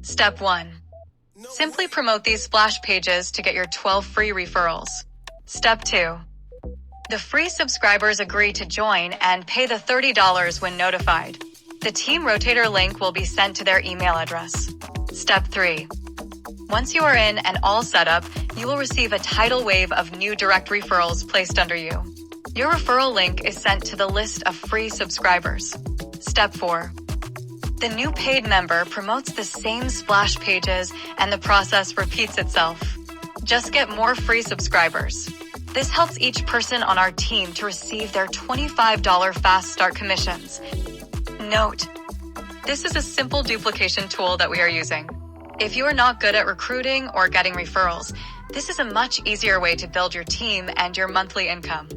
Step 1. Simply promote these splash pages to get your 12 free referrals. Step 2. The free subscribers agree to join and pay the $30 when notified. The Team Rotator link will be sent to their email address. Step 3. Once you are in and all set up, you will receive a tidal wave of new direct referrals placed under you. Your referral link is sent to the list of free subscribers. Step 4. The new paid member promotes the same splash pages and the process repeats itself. Just get more free subscribers. This helps each person on our team to receive their $25 fast start commissions. Note: this is a simple duplication tool that we are using. If you are not good at recruiting or getting referrals, this is a much easier way to build your team and your monthly income.